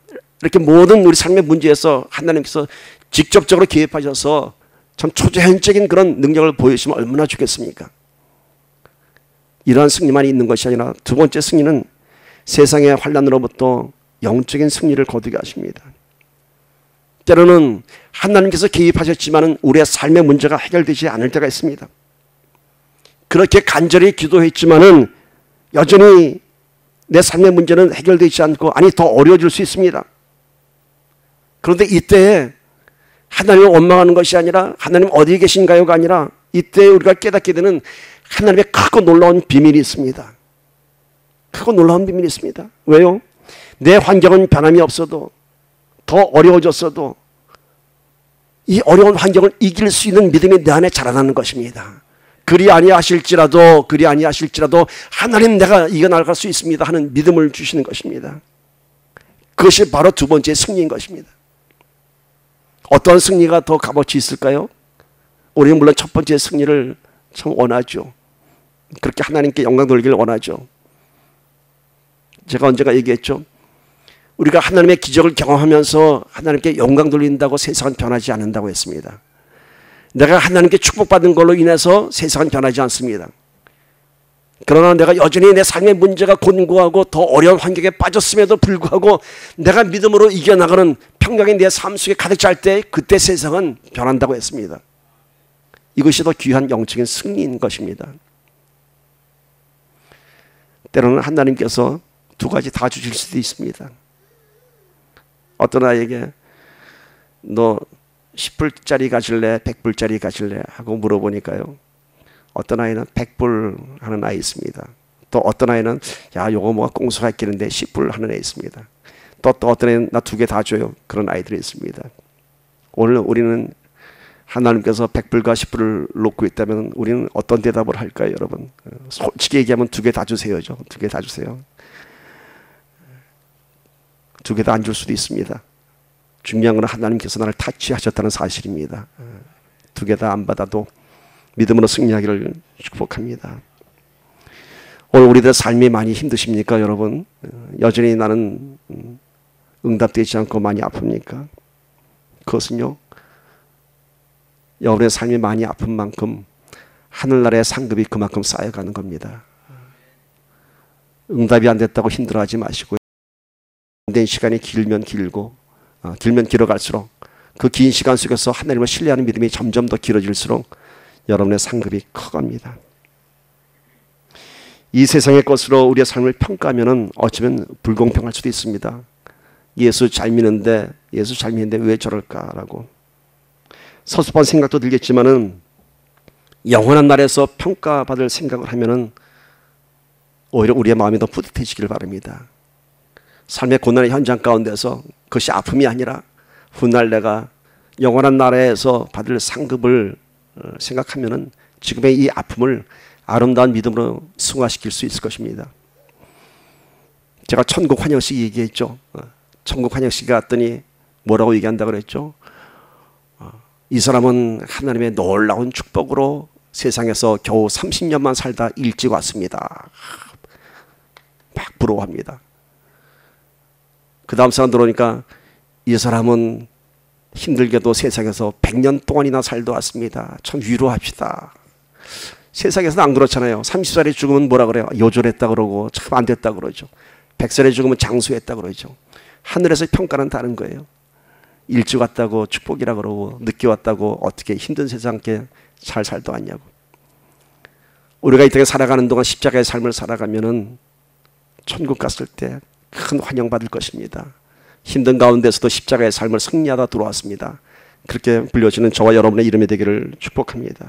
Speaker 1: 이렇게 모든 우리 삶의 문제에서 하나님께서 직접적으로 개입하셔서 참 초자연적인 그런 능력을 보여주시면 얼마나 좋겠습니까? 이러한 승리만 있는 것이 아니라 두 번째 승리는 세상의 환난으로부터 영적인 승리를 거두게 하십니다. 때로는 하나님께서 개입하셨지만 우리의 삶의 문제가 해결되지 않을 때가 있습니다. 그렇게 간절히 기도했지만은 여전히 내 삶의 문제는 해결되지 않고 더 어려워질 수 있습니다. 그런데 이때에 하나님을 원망하는 것이 아니라 하나님 어디 계신가요가 아니라 이때 우리가 깨닫게 되는 하나님의 크고 놀라운 비밀이 있습니다. 크고 놀라운 비밀이 있습니다. 왜요? 내 환경은 변함이 없어도 더 어려워졌어도 이 어려운 환경을 이길 수 있는 믿음이 내 안에 자라나는 것입니다. 그리 아니하실지라도 하나님 내가 이겨나갈 수 있습니다 하는 믿음을 주시는 것입니다. 그것이 바로 두 번째 승리인 것입니다. 어떤 승리가 더 값어치 있을까요? 우리는 물론 첫 번째 승리를 참 원하죠. 그렇게 하나님께 영광 돌리기를 원하죠. 제가 언젠가 얘기했죠. 우리가 하나님의 기적을 경험하면서 하나님께 영광 돌린다고 세상은 변하지 않는다고 했습니다. 내가 하나님께 축복받은 걸로 인해서 세상은 변하지 않습니다. 그러나 내가 여전히 내 삶의 문제가 곤고하고 더 어려운 환경에 빠졌음에도 불구하고 내가 믿음으로 이겨나가는 평강이 내 삶 속에 가득 찰 때 그때 세상은 변한다고 했습니다. 이것이 더 귀한 영적인 승리인 것입니다. 때로는 하나님께서 두 가지 다 주실 수도 있습니다. 어떤 아이에게 너 10불짜리 가질래? 100불짜리 가질래? 하고 물어보니까요. 어떤 아이는 100불 하는 아이 있습니다. 또 어떤 아이는 야 요거 뭐가 꽁수가 있겠는데 10불 하는 애 있습니다. 또 어떤 애는 나 두 개 다 줘요. 그런 아이들이 있습니다. 오늘 우리는 하나님께서 100불과 10불을 놓고 있다면 우리는 어떤 대답을 할까요, 여러분? 솔직히 얘기하면 두 개 다 주세요죠. 두 개 다 주세요. 두 개 다 안 줄 수도 있습니다. 중요한 건 하나님께서 나를 타치하셨다는 사실입니다. 두 개 다 안 받아도 믿음으로 승리하기를 축복합니다. 오늘 우리들 삶이 많이 힘드십니까, 여러분? 여전히 나는 응답되지 않고 많이 아픕니까? 그것은요, 여러분의 삶이 많이 아픈 만큼 하늘나라의 상급이 그만큼 쌓여가는 겁니다. 응답이 안 됐다고 힘들어하지 마시고요. 된 시간이 길면 길어갈수록 그 긴 시간 속에서 하나님을 신뢰하는 믿음이 점점 더 길어질수록 여러분의 상급이 커갑니다. 이 세상의 것으로 우리의 삶을 평가하면 어쩌면 불공평할 수도 있습니다. 예수 잘 믿는데 왜 저럴까라고 섭섭한 생각도 들겠지만은 영원한 날에서 평가받을 생각을 하면은 오히려 우리의 마음이 더 뿌듯해지기를 바랍니다. 삶의 고난의 현장 가운데서 그것이 아픔이 아니라 훗날 내가 영원한 나라에서 받을 상급을 생각하면은 지금의 이 아픔을 아름다운 믿음으로 승화시킬 수 있을 것입니다. 제가 천국 환영식 얘기했죠. 천국 환영식에 갔더니 뭐라고 얘기한다고 그랬죠? 이 사람은 하나님의 놀라운 축복으로 세상에서 겨우 30년만 살다 일찍 왔습니다. 막 부러워합니다. 그 다음 사람 들어오니까 이 사람은 힘들게도 세상에서 100년 동안이나 살다 왔습니다. 참 위로합시다. 세상에서는 안 그렇잖아요. 30살에 죽으면 뭐라 그래요? 요절했다 그러고 참 안 됐다 그러죠. 100살에 죽으면 장수했다 그러죠. 하늘에서 평가는 다른 거예요. 일찍 왔다고 축복이라 그러고 늦게 왔다고 어떻게 힘든 세상에 잘 살다 왔냐고. 우리가 이 땅에 살아가는 동안 십자가의 삶을 살아가면은 천국 갔을 때 큰 환영받을 것입니다. 힘든 가운데서도 십자가의 삶을 승리하다 들어왔습니다. 그렇게 불려지는 저와 여러분의 이름이 되기를 축복합니다.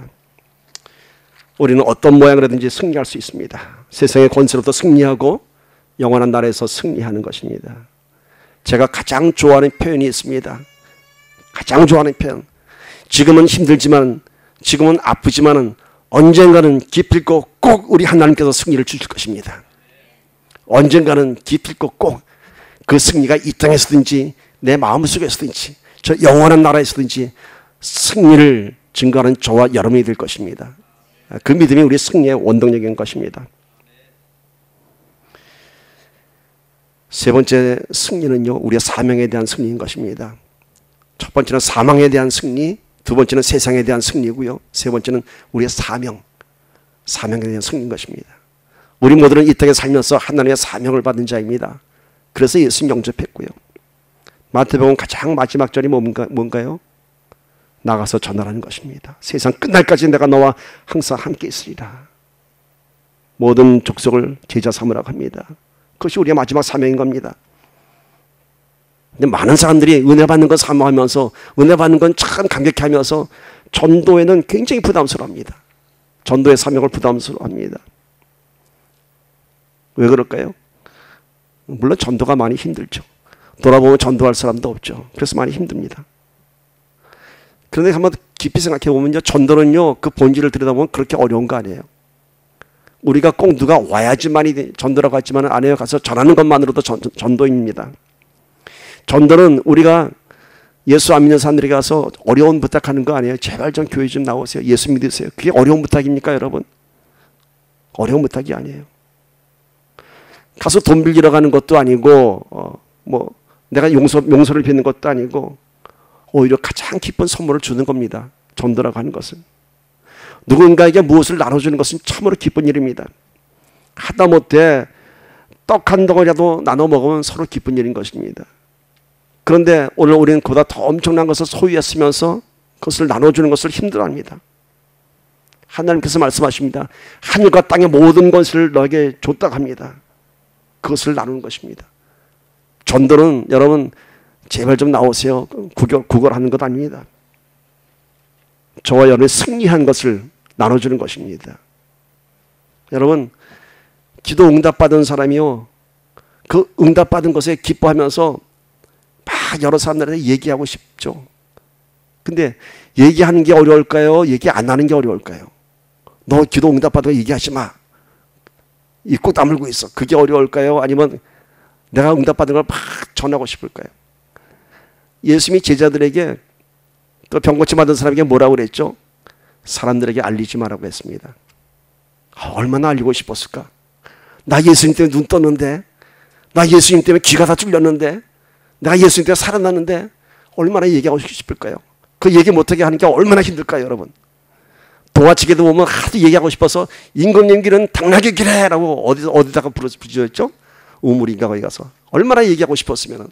Speaker 1: 우리는 어떤 모양으로든지 승리할 수 있습니다. 세상의 권세로부터 승리하고 영원한 나라에서 승리하는 것입니다. 제가 가장 좋아하는 표현이 있습니다. 가장 좋아하는 표현. 지금은 힘들지만, 지금은 아프지만 언젠가는 기필코 꼭 우리 하나님께서 승리를 주실 것입니다. 언젠가는 기필코 꼭 그 승리가 이 땅에서든지 내 마음속에서든지 저 영원한 나라에서든지 승리를 증거하는 저와 여러분이 될 것입니다. 그 믿음이 우리 승리의 원동력인 것입니다. 세 번째 승리는요, 우리의 사명에 대한 승리인 것입니다. 첫 번째는 사망에 대한 승리, 두 번째는 세상에 대한 승리고요, 세 번째는 우리의 사명에 대한 승리인 것입니다. 우리 모두는 이 땅에 살면서 하나님의 사명을 받은 자입니다. 그래서 예수님 영접했고요. 마태복음 가장 마지막 절이 뭔가요? 나가서 전하라는 것입니다. 세상 끝날까지 내가 너와 항상 함께 있으리라. 모든 족속을 제자 삼으라고 합니다. 그것이 우리의 마지막 사명인 겁니다. 근데 많은 사람들이 은혜 받는 건 사모하면서, 은혜 받는 건 참 감격해하면서 전도에는 굉장히 부담스러워합니다. 전도의 사명을 부담스러워합니다. 왜 그럴까요? 물론 전도가 많이 힘들죠. 돌아보면 전도할 사람도 없죠. 그래서 많이 힘듭니다. 그런데 한번 깊이 생각해 보면요, 전도는요, 그 본질을 들여다보면 그렇게 어려운 거 아니에요. 우리가 꼭 누가 와야지만이 전도라고 하지만 안 해요. 가서 전하는 것만으로도 전도입니다. 전도는 우리가 예수 안 믿는 사람들에게 가서 어려운 부탁하는 거 아니에요. 제발 좀 교회 좀 나오세요. 예수 믿으세요. 그게 어려운 부탁입니까, 여러분? 어려운 부탁이 아니에요. 가서 돈 빌리러 가는 것도 아니고, 내가 용서를 빌는 것도 아니고, 오히려 가장 기쁜 선물을 주는 겁니다. 전도라고 하는 것은. 누군가에게 무엇을 나눠주는 것은 참으로 기쁜 일입니다. 하다못해 떡 한 덩어리라도 나눠 먹으면 서로 기쁜 일인 것입니다. 그런데 오늘 우리는 그보다 더 엄청난 것을 소유했으면서 그것을 나눠주는 것을 힘들어합니다. 하나님께서 말씀하십니다. 하늘과 땅의 모든 것을 너에게 줬다고 합니다. 그것을 나누는 것입니다. 전도는 여러분 제발 좀 나오세요. 구걸하는 것 아닙니다. 저와 여러분이 승리한 것을 나눠주는 것입니다. 여러분, 기도 응답받은 사람이요, 그 응답받은 것에 기뻐하면서 막 여러 사람들한테 얘기하고 싶죠. 근데 얘기하는 게 어려울까요? 얘기 안 하는 게 어려울까요? 너 기도 응답받은 거 얘기하지 마. 입 꼭 다물고 있어. 그게 어려울까요? 아니면 내가 응답받은 걸 막 전하고 싶을까요? 예수님이 제자들에게, 또 병고침 받은 사람에게 뭐라고 그랬죠? 사람들에게 알리지 마라고 했습니다. 얼마나 알리고 싶었을까? 나 예수님 때문에 눈 떴는데, 나 예수님 때문에 귀가 다 뚫렸는데, 내가 예수님 때문에 살아났는데 얼마나 얘기하고 싶을까요? 그 얘기 못하게 하는 게 얼마나 힘들까요, 여러분? 동화책에도 보면 하도 얘기하고 싶어서 임금님 길은 당나귀 길이라고 어디다가 부르짖었죠? 우물인가 거기 가서. 얼마나 얘기하고 싶었으면.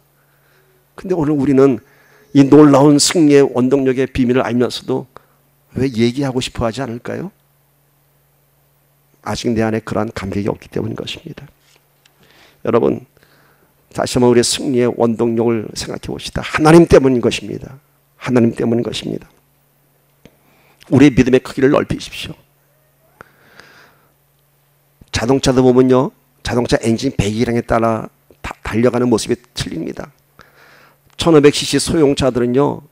Speaker 1: 근데 오늘 우리는 이 놀라운 승리의 원동력의 비밀을 알면서도 왜 얘기하고 싶어 하지 않을까요? 아직 내 안에 그러한 감격이 없기 때문인 것입니다. 여러분, 다시 한번 우리의 승리의 원동력을 생각해 봅시다. 하나님 때문인 것입니다. 하나님 때문인 것입니다. 우리의 믿음의 크기를 넓히십시오. 자동차도 보면요, 자동차 엔진 배기량에 따라 달려가는 모습이 틀립니다. 1500cc 소형차들은요,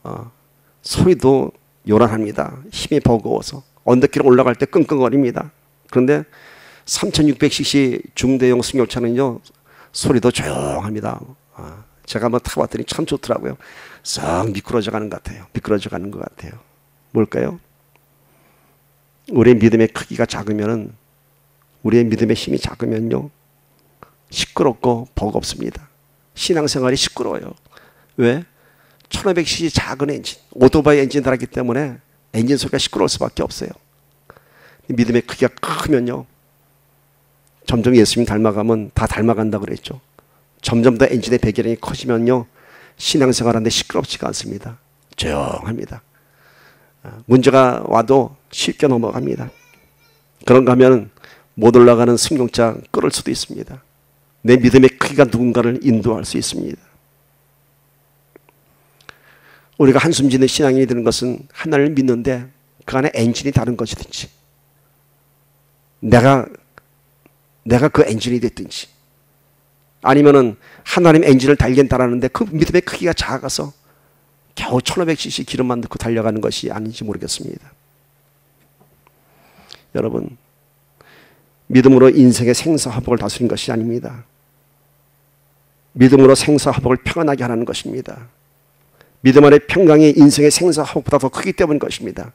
Speaker 1: 소리도 요란합니다. 힘이 버거워서 언덕길을 올라갈 때 끙끙거립니다. 그런데 3600cc 중대형 승용차는요, 소리도 조용합니다. 제가 한번 타봤더니 참 좋더라고요. 썩 미끄러져 가는 것 같아요. 미끄러져 가는 것 같아요. 뭘까요? 우리의 믿음의 크기가 작으면은, 우리의 믿음의 힘이 작으면요, 시끄럽고 버겁습니다. 신앙생활이 시끄러워요. 왜? 1500cc 작은 엔진, 오토바이 엔진 달았기 때문에 엔진 소리가 시끄러울 수밖에 없어요. 믿음의 크기가 크면요, 점점 예수님 닮아가면 다 닮아간다 그랬죠. 점점 더 엔진의 배기량이 커지면요, 신앙생활하는데 시끄럽지가 않습니다. 조용합니다. 문제가 와도 쉽게 넘어갑니다. 그런가 하면 못 올라가는 승용차 끌을 수도 있습니다. 내 믿음의 크기가 누군가를 인도할 수 있습니다. 우리가 한숨 짓는 신앙인이 되는 것은 하나님을 믿는데 그 안에 엔진이 다른 것이든지 내가 그 엔진이 됐든지 아니면은 하나님 엔진을 달긴 달았는데 그 믿음의 크기가 작아서 겨우 1500cc 기름만 넣고 달려가는 것이 아닌지 모르겠습니다. 여러분, 믿음으로 인생의 생사화복을 다스린 것이 아닙니다. 믿음으로 생사화복을 평안하게 하라는 것입니다. 믿음 안의 평강이 인생의 생사화복보다 더 크기 때문인 것입니다.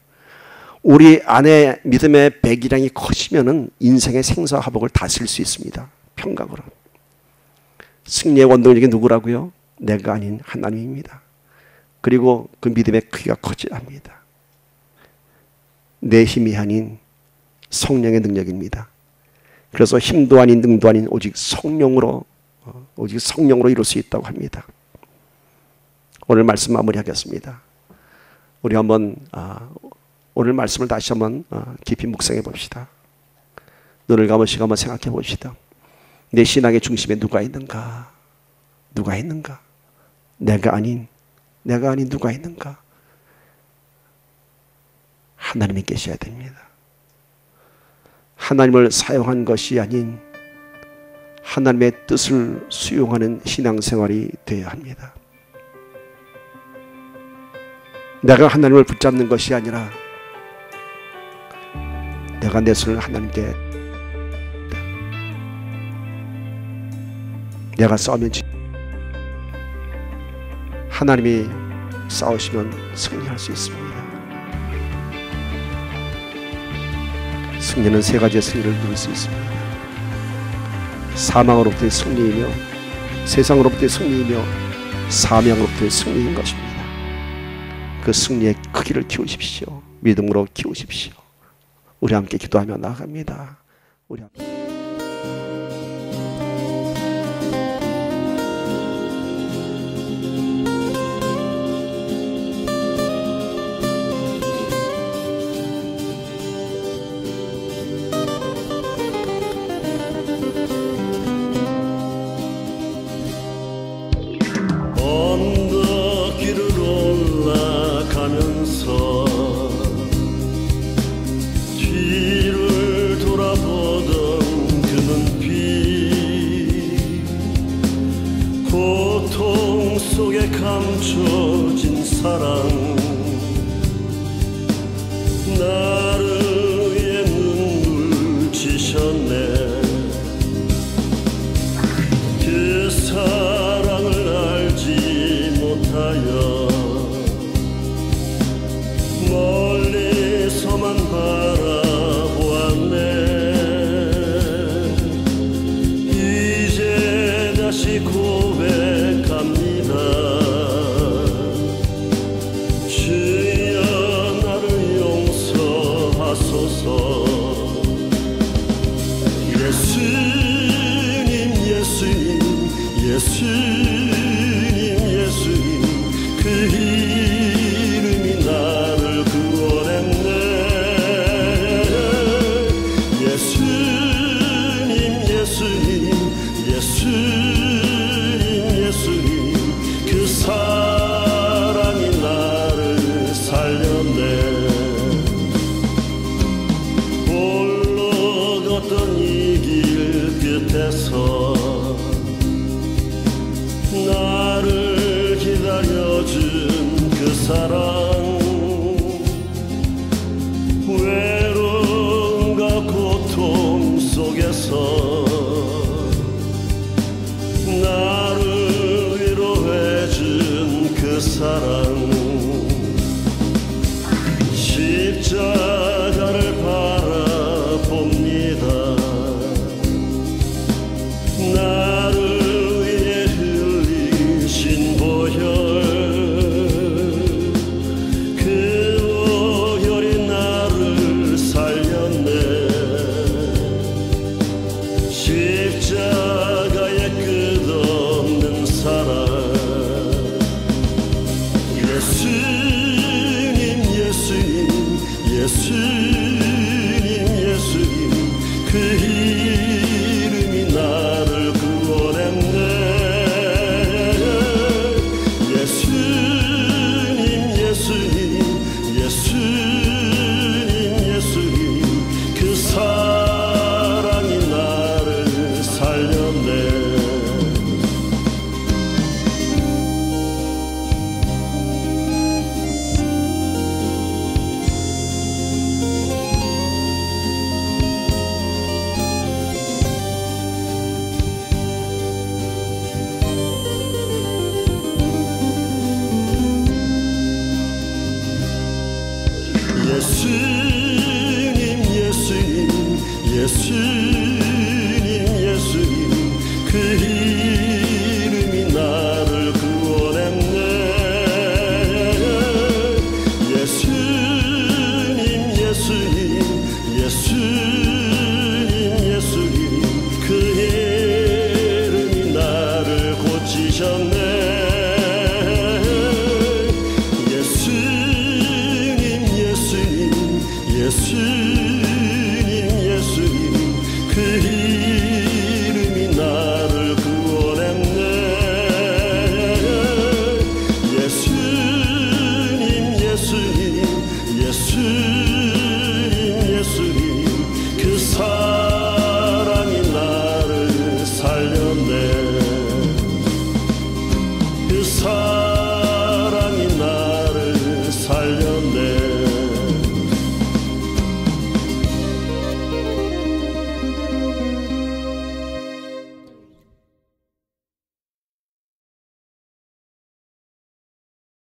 Speaker 1: 우리 안에 믿음의 배기량이 커지면은 인생의 생사화복을 다스릴 수 있습니다. 평강으로. 승리의 원동력이 누구라고요? 내가 아닌 하나님입니다. 그리고 그 믿음의 크기가 커져야 합니다. 내 힘이 아닌 성령의 능력입니다. 그래서 힘도 아닌 능도 아닌 오직 성령으로 이룰 수 있다고 합니다. 오늘 말씀 마무리하겠습니다. 우리 한번 오늘 말씀을 다시 한번 깊이 묵상해 봅시다. 눈을 감으시고 한번 생각해 봅시다. 내 신앙의 중심에 누가 있는가? 누가 있는가? 내가 아닌 누가 있는가? 하나님이 계셔야 됩니다. 하나님을 사용한 것이 아닌 하나님의 뜻을 수용하는 신앙생활이 되어야 합니다. 내가 하나님을 붙잡는 것이 아니라 내가 내 손을 하나님께 내가 싸우면 하나님이 싸우시면 승리할 수 있습니다. 승리는 세 가지의 승리를 누릴 수 있습니다. 사망으로부터의 승리이며 세상으로부터의 승리이며 사명으로부터의 승리인 것입니다. 그 승리의 크기를 키우십시오. 믿음으로 키우십시오. 우리 함께 기도하며 나아갑니다. 우리 함께.
Speaker 2: 감춰진 사랑 나를 위해 눈물 지셨네. 그 사랑을 알지 못하여 멀리서만 바라보았네. 이제 다시 고백합니다. 예수님 그 이름이 나를 구원했네. 예수님 그 사랑이 나를 살렸네. 홀로 걷던 이 길 끝에서 나를 기다려준 그 사랑 외로움과 고통 속에서 나를 위로해준 그 사랑 십자가를 바라봅니다. 나를 살던